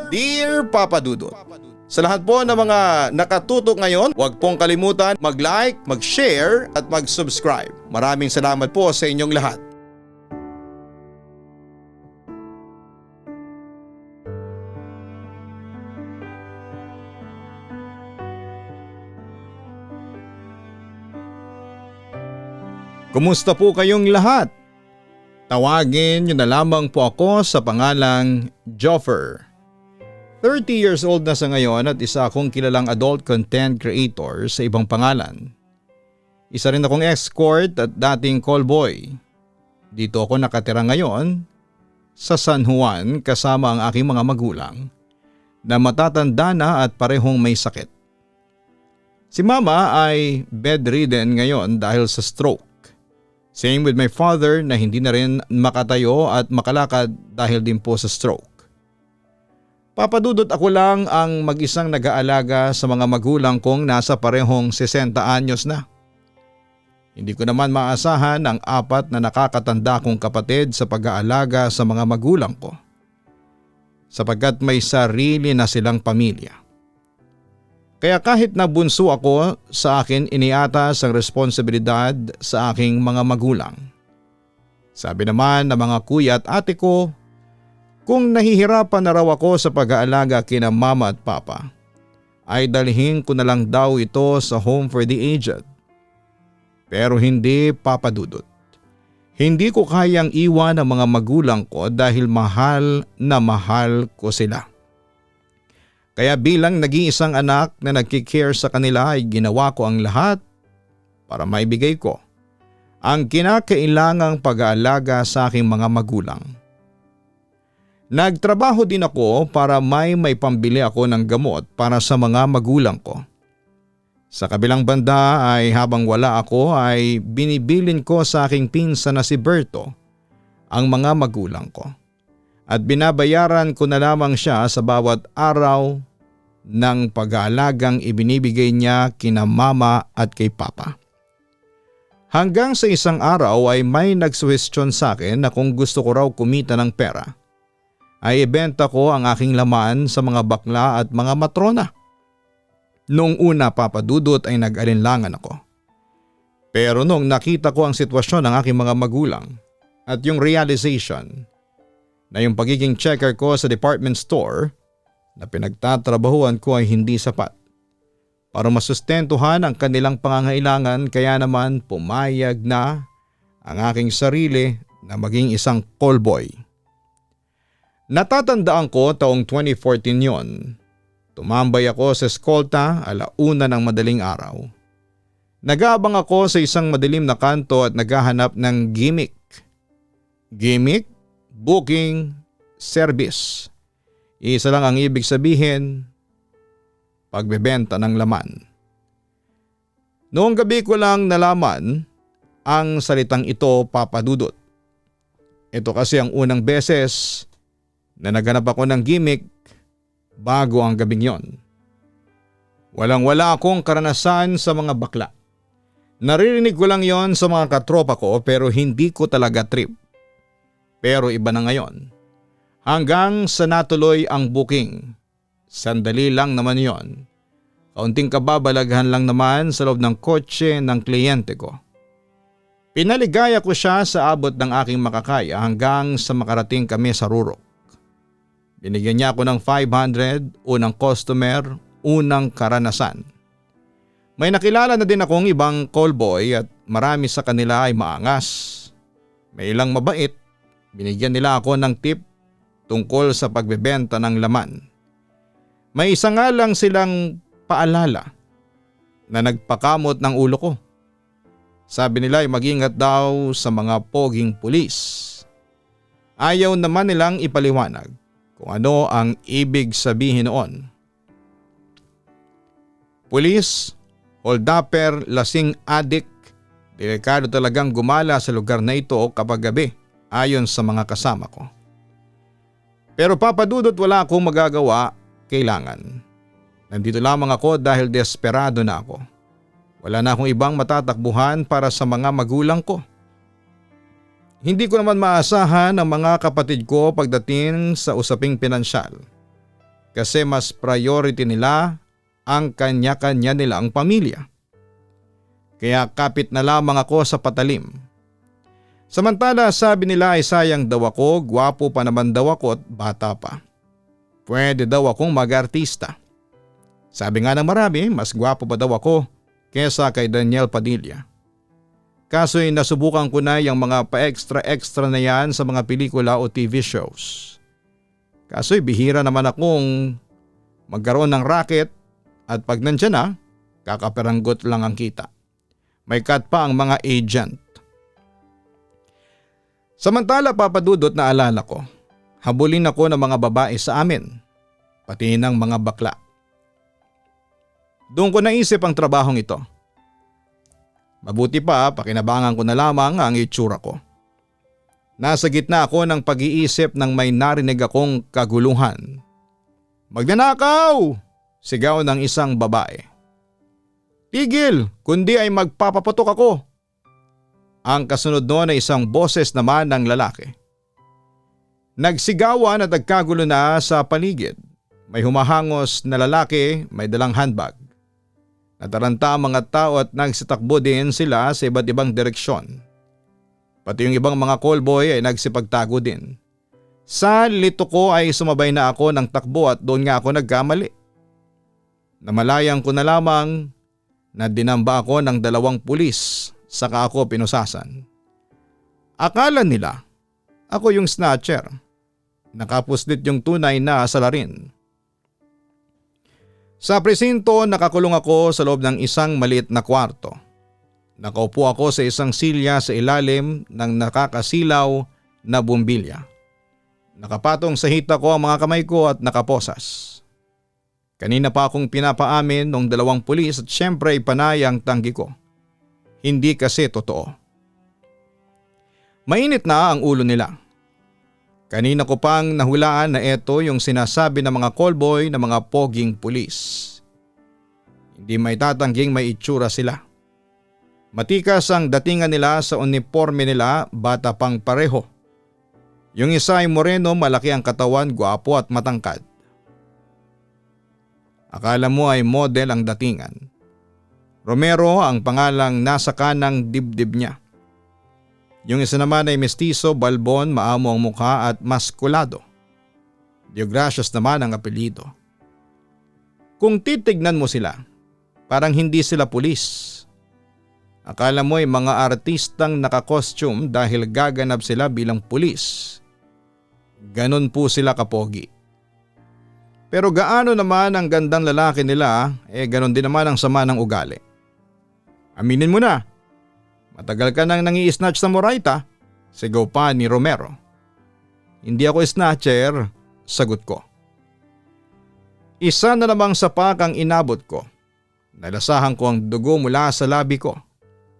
Dear Papa Dudut, sa lahat po ng mga nakatutok ngayon, huwag pong kalimutan mag-like, mag-share at mag-subscribe. Maraming salamat po sa inyong lahat. Kumusta po kayong lahat? Tawagin niyo na lamang po ako sa pangalang Joffer. 30 years old na sa ngayon at isa akong kilalang adult content creator sa ibang pangalan. Isa rin akong escort at dating callboy. Dito ako nakatira ngayon sa San Juan kasama ang aking mga magulang na matatanda na at parehong may sakit. Si mama ay bedridden ngayon dahil sa stroke. Same with my father na hindi na rin makatayo at makalakad dahil din po sa stroke. Papadudot ako lang ang mag-isang nag-aalaga sa mga magulang kong nasa parehong 60 anyos na. Hindi ko naman maasahan ang 4 na nakakatanda kong kapatid sa pag-aalaga sa mga magulang ko. Sapagkat may sarili na silang pamilya. Kaya kahit na bunso ako, sa akin iniatas ang responsibilidad sa aking mga magulang. Sabi naman ng mga kuya at ate ko, kung nahihirapan na raw ako sa pag-aalaga kina mama at papa, ay dalhin ko na lang daw ito sa home for the aged. Pero hindi, Papa Dudut. Hindi ko kayang iwan ang mga magulang ko dahil mahal na mahal ko sila. Kaya bilang nag-iisang anak na nagkikare sa kanila ay ginawa ko ang lahat para maibigay ko ang kinakailangang pag-aalaga sa aking mga magulang. Nagtrabaho din ako para may pambili ako ng gamot para sa mga magulang ko. Sa kabilang banda ay habang wala ako ay binibilin ko sa aking pinsan na si Berto ang mga magulang ko. At binabayaran ko na lamang siya sa bawat araw ng pag-aalagang ibinibigay niya kina mama at kay papa. Hanggang sa isang araw ay may nagsuhestyon sa akin na kung gusto ko raw kumita ng pera, ay ibenta ko ang aking laman sa mga bakla at mga matrona. Noong una, Papa Dudut, ay nag-alinlangan ako. Pero noong nakita ko ang sitwasyon ng aking mga magulang at yung realization na yung pagiging checker ko sa department store na pinagtatrabahuan ko ay hindi sapat para masustentuhan ang kanilang pangangailangan, kaya naman pumayag na ang aking sarili na maging isang callboy. Natatandaan ko taong 2014 yon. Tumambay ako sa eskolta 1:00 ng madaling araw. Nag-aabang ako sa isang madilim na kanto at naghahanap ng gimmick. Gimmick, booking, service. Isa lang ang ibig sabihin, pagbebenta ng laman. Noong gabi ko lang nalaman ang salitang ito, Papa Dudut. Ito kasi ang unang beses na naghanap ako ng gimmick bago ang gabing yon. Walang-wala akong karanasan sa mga bakla. Naririnig ko lang yon sa mga katropa ko pero hindi ko talaga trip. Pero iba na ngayon. Hanggang sa natuloy ang booking. Sandali lang naman yon. Kaunting kababalaghan lang naman sa loob ng kotse ng kliyente ko. Pinaligaya ko siya sa abot ng aking makakaya hanggang sa makarating kami sa Rurok. Binigyan niya ako ng 500, unang customer, unang karanasan. May nakilala na din akong ibang callboy at marami sa kanila ay maangas. May ilang mabait, binigyan nila ako ng tip tungkol sa pagbebenta ng laman. May isa nga lang silang paalala na nagpakamot ng ulo ko. Sabi nila ay mag-ingat daw sa mga poging pulis. Ayaw naman nilang ipaliwanag kung ano ang ibig sabihin noon. Pulis, holdupper, lasing adik, delikado talagang gumala sa lugar na ito kapag gabi ayon sa mga kasama ko. Pero Papa Dudut, wala akong magagawa, kailangan. Nandito lamang ako dahil desperado na ako. Wala na akong ibang matatakbuhan para sa mga magulang ko. Hindi ko naman maasahan ang mga kapatid ko pagdating sa usaping pinansyal. kasi mas priority nila ang kanya-kanya nilang pamilya. Kaya kapit na lamang ako sa patalim. Samantala sabi nila ay sayang daw ako, gwapo pa naman daw ako at bata pa. Pwede daw akong mag-artista. Sabi nga ng marami, mas gwapo pa daw ako kesa kay Daniel Padilla. Kaso'y nasubukan ko na yung mga pa-extra-extra na yan sa mga pelikula o TV shows. Kaso'y bihira naman akong magkaroon ng racket at pag nandyan na, kakaperanggot lang ang kita. May cut pa ang mga agent. Samantala papadudot na alala ko, habulin ako ng mga babae sa amin, pati ng mga bakla. Doon ko naisip ang trabahong ito. Mabuti pa, pakinabangan ko na lamang ang itsura ko. Nasa gitna ako ng pag-iisip nang may narinig akong kaguluhan. "Magnanakaw!" sigaw ng isang babae. "Tigil, kundi ay magpapaputok ako." Ang kasunod noon ay isang boses naman ng lalaki. Nagsigawan at nagkagulo na sa paligid. May humahangos na lalaki, may dalang handbag. Nataranta ang mga tao at nagsitakbo din sila sa iba't ibang direksyon. Pati yung ibang mga callboy ay nagsipagtago din. Sa lito ko ay sumabay na ako ng takbo at doon nga ako nagkamali. Namalayan ko na lamang na dinamba ako ng 2 pulis saka ako pinusasan. Akala nila ako yung snatcher. Nakapuslit yung tunay na salarin. Sa presinto nakakulong ako sa loob ng isang maliit na kwarto. Nakaupo ako sa isang silya sa ilalim ng nakakasilaw na bumbilya. Nakapatong sa hita ko ang mga kamay ko at nakaposas. Kanina pa akong pinapaamin ng 2 pulis at syempre ay panay ang tanggi ko. Hindi kasi totoo. Mainit na ang ulo nila. Kanina ko pang nahulaan na ito yung sinasabi ng mga callboy na mga poging pulis. Hindi may tatangging may itsura sila. Matikas ang datingan nila sa uniforme nila, bata pang pareho. Yung isa ay moreno, malaki ang katawan, gwapo at matangkad. Akala mo ay model ang datingan. Romero ang pangalang nasa kanang dibdib niya. Yung isa naman ay mestizo, balbon, maamo ang mukha at maskulado. Deogracias naman ang apelyido. Kung titignan mo sila, parang hindi sila pulis. Akala mo ay mga artistang nakakostume dahil gaganap sila bilang pulis. Ganon po sila kapogi. Pero gaano naman ang gandang lalaki nila, ganon din naman ang sama ng ugali. Aminin mo na, matagal ka nang nangi-snatch sa Moraita, sigaw pa ni Romero. Hindi ako snatcher, sagot ko. Isa na namang sapak ang inabot ko. Nalasahan ko ang dugo mula sa labi ko.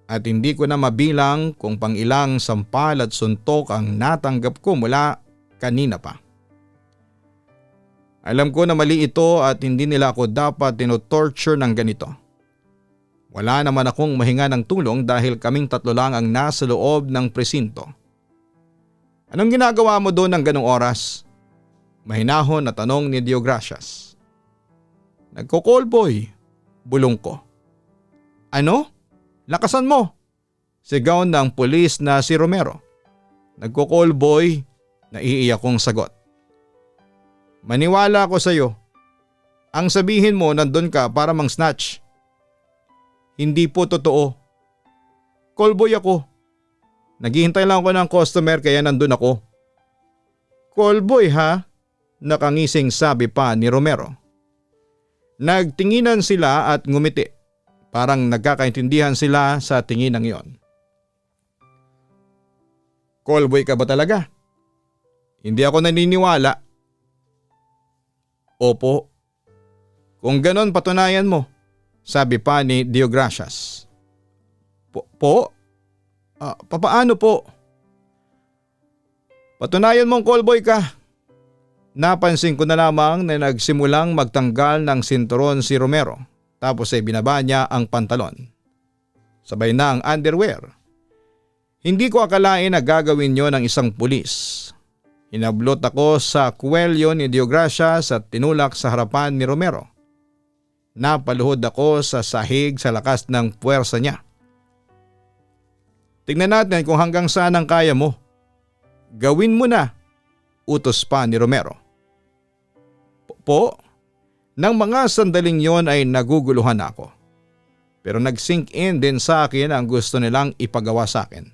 At hindi ko na mabilang kung pang ilang sampal at suntok ang natanggap ko mula kanina pa. Alam ko na mali ito at hindi nila ako dapat tinotorture ng ganito. Wala naman akong mahinga ng tulong dahil kaming 3 lang ang nasa loob ng presinto. Anong ginagawa mo doon ng ganong oras? Mahinahon na tanong ni Deogracias. Nagko-callboy, bulong ko. Ano? Lakasan mo! Sigaw ng pulis na si Romero. Nagko-callboy, naiiyak kong sagot. Maniwala ako sa iyo. Ang sabihin mo nandun ka para mang-snatch. Hindi po totoo. Callboy ako. Naghihintay lang ako ng customer kaya nandun ako. Callboy ha? Nakangising sabi pa ni Romero. Nagtinginan sila at ngumiti. Parang nagkakaintindihan sila sa tinginang iyon. Callboy ka ba talaga? Hindi ako naniniwala. Opo. Kung ganon patunayan mo, sabi pa ni Deogracias. Po? Papaano po? Patunayan mong callboy ka. Napansin ko na lamang na nagsimulang magtanggal ng sinturon si Romero tapos ay binaba niya ang pantalon. Sabay na ang underwear. Hindi ko akalain na gagawin niyo ng isang pulis. Hinablot ako sa kuwelyo ni Deogracias at tinulak sa harapan ni Romero. Napaluhod ako sa sahig sa lakas ng puwersa niya. Tingnan natin kung hanggang saan ang kaya mo. Gawin mo na, utos pa ni Romero. Po, nang mga sandaling yon ay naguguluhan ako. Pero nag-sink in din sa akin ang gusto nilang ipagawa sa akin.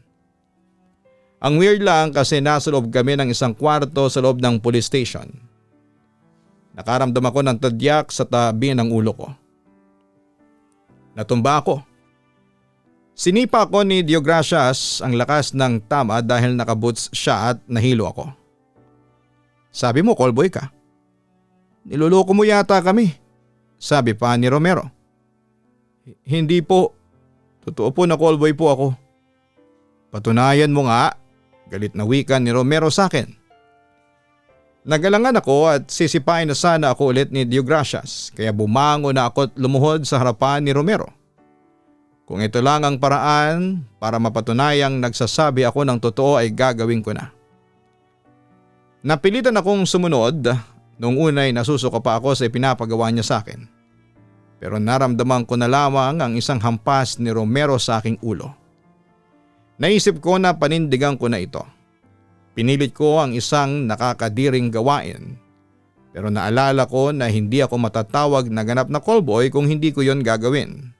Ang weird lang kasi nasa loob kami ng isang kwarto sa loob ng police station. Nakaramdam ako ng tadyak sa tabi ng ulo ko. Natumba ako. Sinipa ko ni Deogracias ang lakas ng tama dahil nakaboots siya at nahilo ako. Sabi mo callboy ka. Niloloko mo yata kami, sabi pa ni Romero. Hindi po. Totoo po na callboy po ako. Patunayan mo nga, galit na wika ni Romero sa akin. Nagalangan ako at sisipain na sana ako ulit ni Deogracias kaya bumangon na ako at lumuhod sa harapan ni Romero. Kung ito lang ang paraan para mapatunayang nagsasabi ako ng totoo ay gagawin ko na. Napilitan akong sumunod. Noong unay nasusuka pa ako sa ipinapagawa niya sa akin. Pero naramdaman ko na lamang ang isang hampas ni Romero sa aking ulo. Naisip ko na panindigan ko na ito. Pinilit ko ang isang nakakadiring gawain. Pero naalala ko na hindi ako matatawag na ganap na callboy kung hindi ko yon gagawin.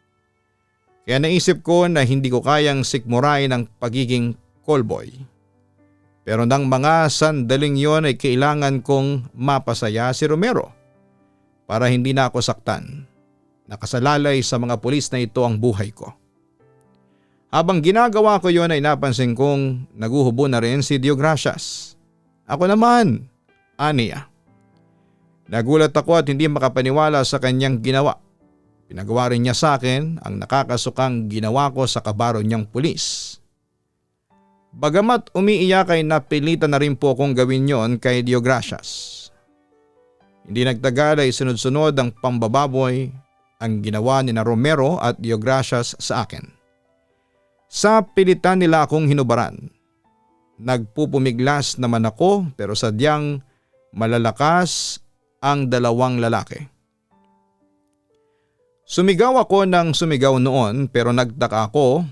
Kaya naisip ko na hindi ko kayang sikmurain ang pagiging callboy. Pero nang mga sandaling yon ay kailangan kong mapasaya si Romero para hindi na ako saktan. Nakasalalay sa mga pulis na ito ang buhay ko. Habang ginagawa ko yon ay napansin kong naguhubo na rin si Deogracias. Ako naman, aniya. Nagulat ako at hindi makapaniwala sa kanyang ginawa. Pinagawa rin niya sa akin ang nakakasukang ginawa ko sa kabaro niyang pulis. Bagamat umiiyak ay napilitan na rin po akong gawin yon kay Deogracias. Hindi nagtagal ay sunod-sunod ang pambababoy ang ginawa ni na Romero at Deogracias sa akin. Sa pilitan nila akong hinubaran. Nagpupumiglas naman ako pero sadyang malalakas ang dalawang lalaki. Sumigaw ako ng sumigaw noon pero nagtaka ako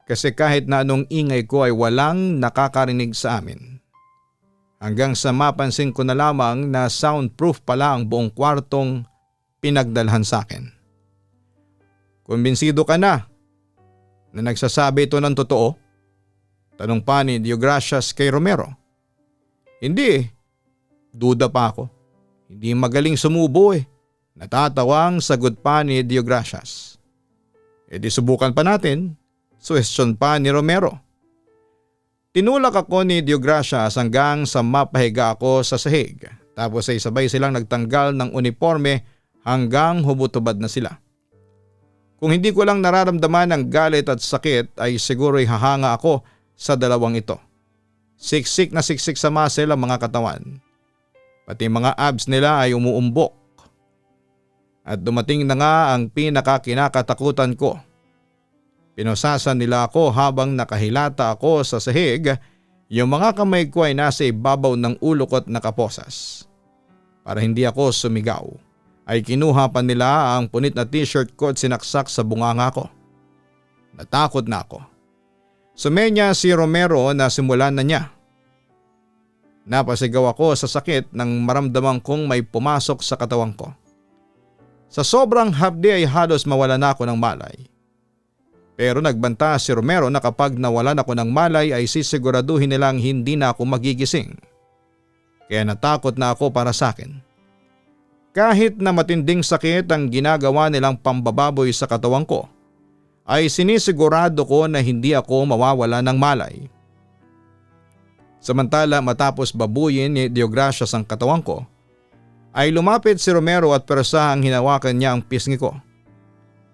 kasi kahit na anong ingay ko ay walang nakakarinig sa amin. Hanggang sa mapansin ko na lamang na soundproof pala ang buong kwartong pinagdalhan sa akin. Kumbinsido ka na nagsasabi ito ng totoo? Tanong pa ni Deogracias kay Romero. Hindi. Duda pa ako. Hindi magaling sumubo eh. Natatawang sagot pa ni Deogracias. E di subukan pa natin. Suwestyon pa ni Romero. Tinulak ako ni Deogracias hanggang sa mapahiga ako sa sahig. Tapos ay sabay silang nagtanggal ng uniforme hanggang hubotubad na sila. Kung hindi ko lang nararamdaman ang galit at sakit ay siguro'y hahanga ako sa dalawang ito. Siksik na siksik sa muscle ang mga katawan. Pati mga abs nila ay umuumbok. At dumating na nga ang pinakakinakatakutan ko. Pinosasan nila ako habang nakahilata ako sa sahig. Yung mga kamay ko ay nasa ibabaw ng ulo ko't nakaposas. Para hindi ako sumigaw ay kinuha pa nila ang punit na t-shirt ko at sinaksak sa bunganga ko. Natakot na ako. Sumenya si Romero na simulan na niya. Napasigaw ako sa sakit nang maramdaman kong may pumasok sa katawan ko. Sa sobrang hapdi ay halos mawala na ako ng malay. Pero nagbanta si Romero na kapag nawalan ako ng malay ay sisiguraduhin nilang hindi na ako magigising. Kaya natakot na ako para sa akin. Kahit na matinding sakit ang ginagawa nilang pambababoy sa katawan ko, ay sinisigurado ko na hindi ako mawawala ng malay. Samantala matapos babuyin ni Deogracias ang katawan ko, ay lumapit si Romero at persahang hinawakan niya ang pisngi ko.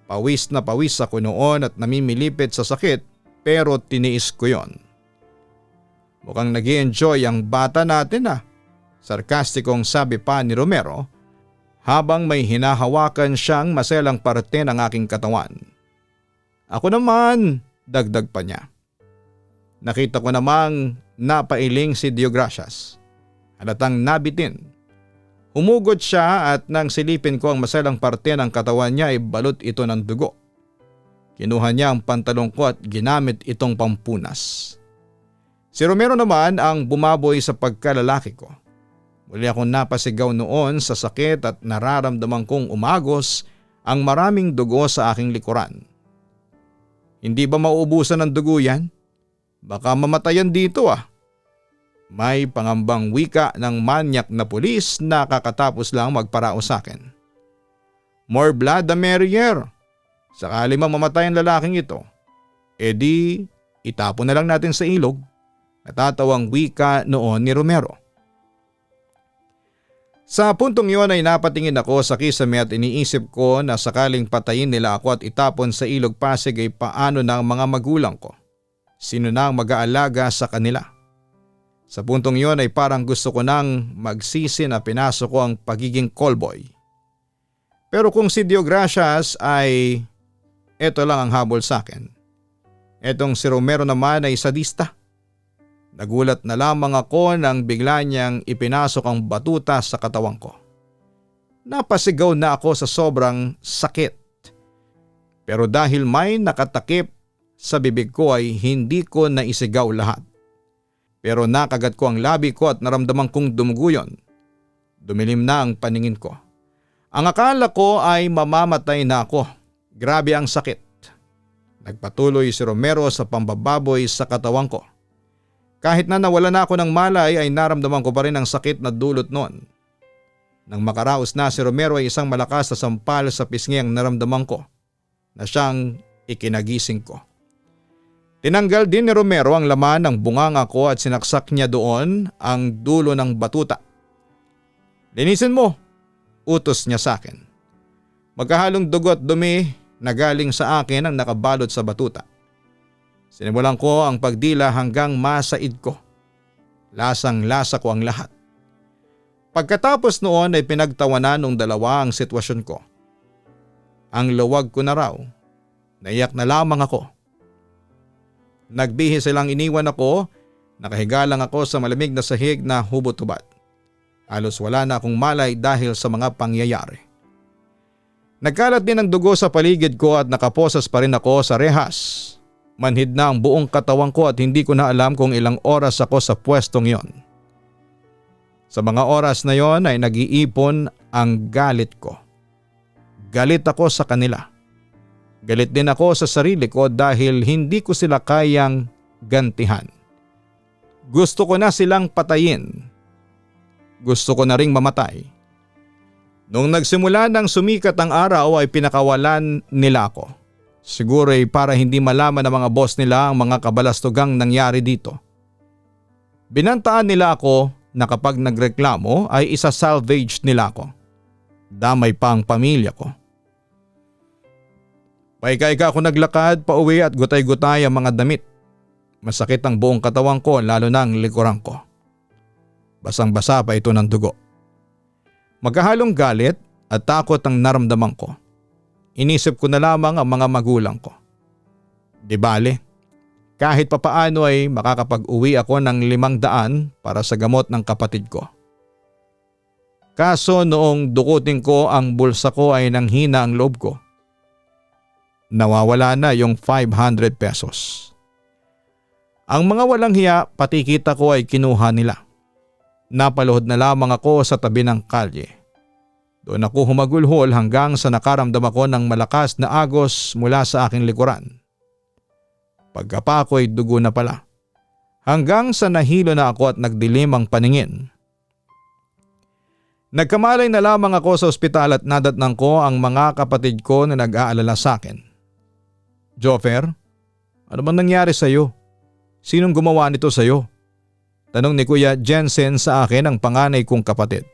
Pawis na pawis ako noon at namimilipit sa sakit pero tiniis ko yon. Mukhang nag-i-enjoy ang bata natin ah, sarkastikong sabi pa ni Romero habang may hinahawakan siyang maselang parte ng aking katawan. Ako naman, dagdag pa niya. Nakita ko namang napailing si Deogracias. Halatang nabitin. Humugod siya at nang silipin ko ang maselang parte ng katawan niya ay balot ito ng dugo. Kinuha niya ang pantalong ko at ginamit itong pampunas. Si Romero naman ang bumaboy sa pagkalalaki ko. Muli akong napasigaw noon sa sakit at nararamdaman kong umagos ang maraming dugo sa aking likuran. Hindi ba mauubusan ng dugo yan? Baka mamatayan dito ah. May pangambang wika ng manyak na pulis na kakatapos lang magparao sa akin. More blood the merrier. Sakali mamamatay ang lalaking ito, edi itapon na lang natin sa ilog. Natatawang wika noon ni Romero. Sa puntong iyon ay napatingin ako sa kisame at iniisip ko na sakaling patayin nila ako at itapon sa ilog Pasig ay paano na ang mga magulang ko. Sino na ang mag-aalaga sa kanila? Sa puntong iyon ay parang gusto ko nang magsisi na pinasok ko ang pagiging callboy. Pero kung si Deogracias ay eto lang ang habol sa akin. Etong si Romero naman ay sadista. Nagulat na lamang ako nang bigla niyang ipinasok ang batuta sa katawan ko. Napasigaw na ako sa sobrang sakit. Pero dahil may nakatakip sa bibig ko ay hindi ko naisigaw lahat. Pero nakagat ko ang labi ko at naramdaman kong dumugo yun. Dumilim na ang paningin ko. Ang akala ko ay mamamatay na ako. Grabe ang sakit. Nagpatuloy si Romero sa pambababoy sa katawan ko. Kahit na nawala na ako ng malay ay naramdaman ko pa rin ang sakit na dulot noon. Nang makaraos na si Romero ay isang malakas na sampal sa pisngi ang naramdaman ko na siyang ikinagising ko. Tinanggal din ni Romero ang laman ng bunganga ko at sinaksak niya doon ang dulo ng batuta. Linisin mo, utos niya sa akin. Magkahalong dugo at dumi na galing sa akin ang nakabalot sa batuta. Sinimulan ko ang pagdila hanggang masaid ko. Lasang-lasa ko ang lahat. Pagkatapos noon ay pinagtawanan ng dalawa ang sitwasyon ko. Ang luwag ko na raw. Naiyak na lamang ako. Nagbihis silang iniwan ako. Nakahiga lang ako sa malamig na sahig na hubot-hubad. Halos wala na akong malay dahil sa mga pangyayari. Nagkalat din ang dugo sa paligid ko at nakaposas pa rin ako sa rehas. Manhid na ang buong katawan ko at hindi ko na alam kung ilang oras ako sa pwestong yon. Sa mga oras na yon ay nag-iipon ang galit ko. Galit ako sa kanila. Galit din ako sa sarili ko dahil hindi ko sila kayang gantihan. Gusto ko na silang patayin. Gusto ko na ring mamatay. Nung nagsimula ng sumikat ang araw ay pinakawalan nila ako. Siguro ay para hindi malaman ng mga boss nila ang mga kabalastugang nangyari dito. Binantaan nila ako na kapag nagreklamo ay isa-salvage nila ako. Damay pa ang pamilya ko. Paika-ika ako naglakad pauwi at gutay-gutay ang mga damit. Masakit ang buong katawan ko lalo na ang likuran ko. Basang-basa pa ito ng dugo. Magkahalong galit at takot ang naramdaman ko. Inisip ko na lamang ang mga magulang ko. Di bale, kahit papaano ay makakapag-uwi ako ng 500 para sa gamot ng kapatid ko. Kaso noong dukutin ko ang bulsa ko ay nanghina ang loob ko. Nawawala na yung 500 pesos. Ang mga walang hiya pati kita ko ay kinuha nila. Napaluhod na lamang ako sa tabi ng kalye. Doon ako humagulhol hanggang sa nakaramdam ako ng malakas na agos mula sa aking likuran. Pagkapa ko ay dugo na pala. Hanggang sa nahilo na ako at nagdilim ang paningin. Nagkamalay na lamang ako sa ospital at nadatnang ko ang mga kapatid ko na nag-aalala sa akin. Joffer, ano bang nangyari sa iyo? Sinong gumawa nito sa iyo? Tanong ni Kuya Jensen sa akin ang panganay kong kapatid.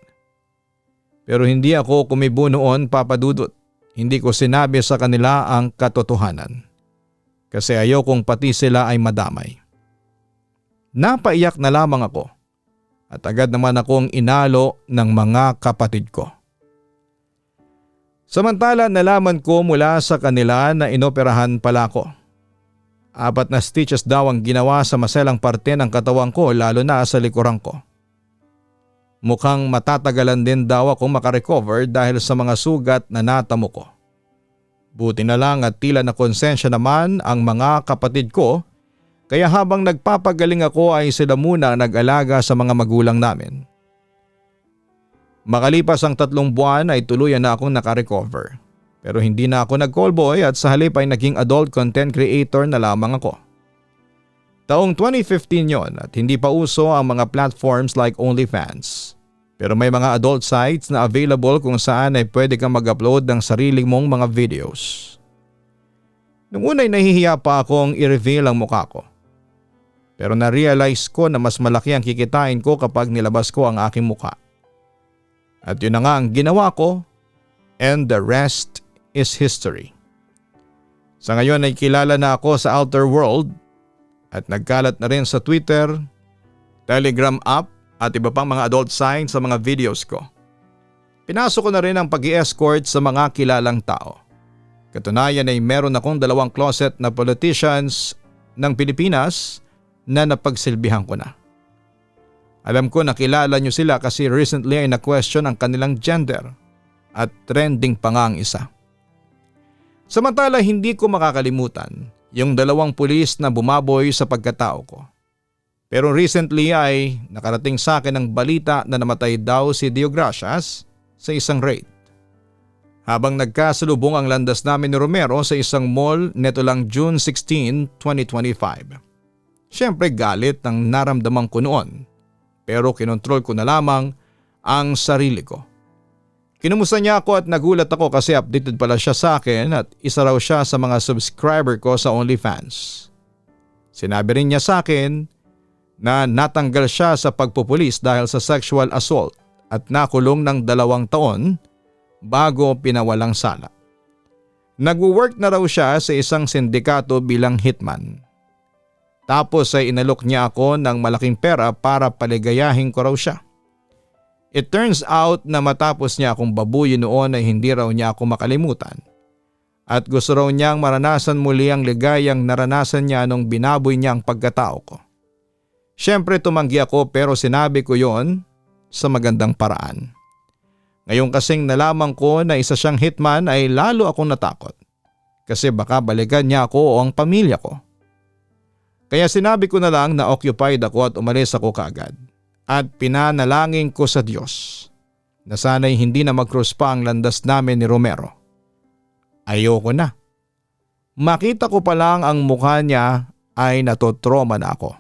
Pero hindi ako kumibo noon, Papa Dudut. Hindi ko sinabi sa kanila ang katotohanan. Kasi ayaw kong pati sila ay madamay. Napaiyak na lamang ako. At agad naman akong inalo ng mga kapatid ko. Samantala nalaman ko mula sa kanila na inoperahan pala ako. 4 na stitches daw ang ginawa sa maselang parte ng katawan ko lalo na sa likuran ko. Mukhang matatagalan din daw akong makarecover dahil sa mga sugat na natamo ko. Buti na lang at tila na konsensya naman ang mga kapatid ko kaya habang nagpapagaling ako ay sila muna nag-alaga sa mga magulang namin. Makalipas ang 3 buwan ay tuluyan na akong nakarecover. Pero hindi na ako nag-callboy at sa halip ay naging adult content creator na lamang ako. Taong 2015 yon at hindi pa uso ang mga platforms like OnlyFans. Pero may mga adult sites na available kung saan ay pwede kang mag-upload ng sarili mong mga videos. Nung una'y nahihiya pa akong i-reveal ang mukha ko. Pero na-realize ko na mas malaki ang kikitain ko kapag nilabas ko ang aking mukha. At yun na nga ang ginawa ko and the rest is history. Sa ngayon ay kilala na ako sa outer world at nagkalat na rin sa Twitter, Telegram app at iba pang mga adult signs sa mga videos ko. Pinasok ko na rin ang pag-i-escort sa mga kilalang tao. Katunayan ay meron akong 2 closet na politicians ng Pilipinas na napagsilbihan ko na. Alam ko na kilala nyo sila kasi recently ay na-question ang kanilang gender at trending pa nga ang isa. Samantala hindi ko makakalimutan yung 2 pulis na bumaboy sa pagkatao ko. Pero recently ay nakarating sa akin ang balita na namatay daw si Dio Gracias sa isang raid. Habang nagkasalubong ang landas namin ni Romero sa isang mall neto lang June 16, 2025. Siyempre galit ang naramdaman ko noon pero kinontrol ko na lamang ang sarili ko. Kinumusta niya ako at nagulat ako kasi updated pala siya sa akin at isa raw siya sa mga subscriber ko sa OnlyFans. Sinabi rin niya sa akin na natanggal siya sa pagpupulis dahil sa sexual assault at nakulong ng 2 taon bago pinawalang sala. Nagwo-work na raw siya sa isang sindikato bilang hitman. Tapos ay inalok niya ako ng malaking pera para paligayahin ko raw siya. It turns out na matapos niya akong babuyin noon ay hindi raw niya ako makalimutan. At gusto raw niyang maranasan muli ang ligayang naranasan niya nung binaboy niya ang pagkatao ko. Siyempre tumanggi ako pero sinabi ko yon sa magandang paraan. Ngayon kasing nalaman ko na isa siyang hitman ay lalo akong natakot. Kasi baka balikan niya ako o ang pamilya ko. Kaya sinabi ko na lang na occupied ako at umalis ako kaagad. At pinanalangin ko sa Diyos na sana'y hindi na mag-cross pa ang landas namin ni Romero. Ayoko na. Makita ko pa lang ang mukha niya ay natotrauma na ako.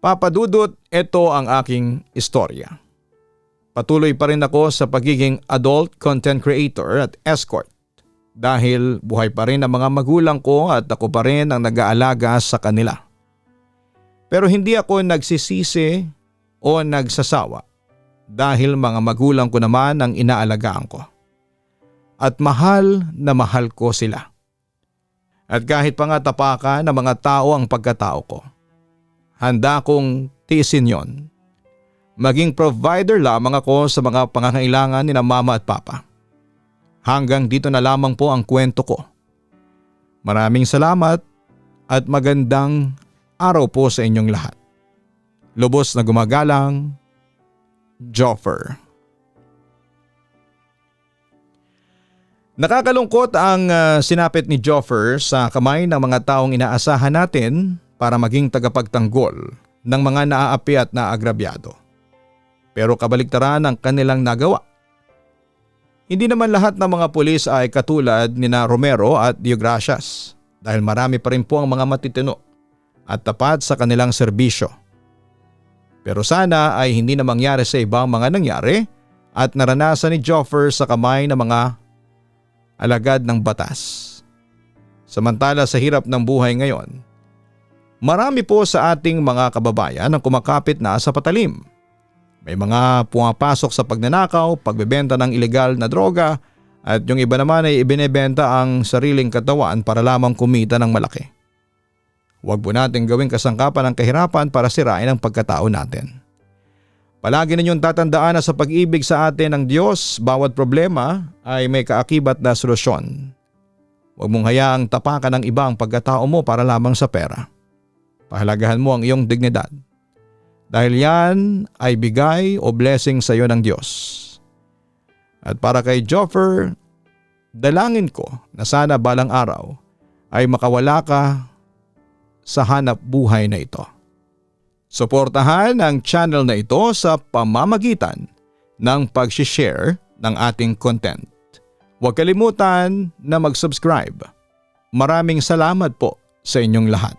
Papadudot, ito ang aking istorya. Patuloy pa rin ako sa pagiging adult content creator at escort dahil buhay pa rin ang mga magulang ko at ako pa rin ang nag-aalaga sa kanila. Pero hindi ako nagsisisi o nagsasawa dahil mga magulang ko naman ang inaalagaan ko. At mahal na mahal ko sila. At kahit pa nga tapakan ng mga tao ang pagkatao ko, handa kong tiisin yon. Maging provider lamang ako sa mga pangangailangan ni na mama at papa. Hanggang dito na lamang po ang kwento ko. Maraming salamat at magandang araw po sa inyong lahat. Lubos na gumagalang, Joffer. Nakakalungkot ang sinapit ni Joffer sa kamay ng mga taong inaasahan natin para maging tagapagtanggol ng mga naaapi at naagrabyado. Pero kabaligtaran ang kanilang nagawa. Hindi naman lahat ng mga pulis ay katulad ni na Romero at Dio Gracias dahil marami pa rin po ang mga matitino at tapat sa kanilang serbisyo. Pero sana ay hindi na mangyari sa ibang mga nangyari at naranasan ni Joffer sa kamay ng mga alagad ng batas. Samantala sa hirap ng buhay ngayon, marami po sa ating mga kababayan ang kumakapit na sa patalim. May mga pumapasok sa pagnanakaw, pagbebenta ng ilegal na droga at yung iba naman ay ibinebenta ang sariling katawan para lamang kumita ng malaki. Huwag po natin gawing kasangkapan ng kahirapan para sirain ang pagkatao natin. Palagi ninyong tatandaan na sa pag-ibig sa atin ng Diyos, bawat problema ay may kaakibat na solusyon. Huwag mong hayaang tapakan ng iba ang pagkatao mo para lamang sa pera. Pahalagahan mo ang iyong dignidad. Dahil yan ay bigay o blessing sa iyo ng Diyos. At para kay Joffer, dalangin ko na sana balang araw ay makawala ka sa hanap buhay na ito. Suportahan ang channel na ito sa pamamagitan ng pag-share ng ating content. Huwag kalimutan na mag-subscribe. Maraming salamat po sa inyong lahat.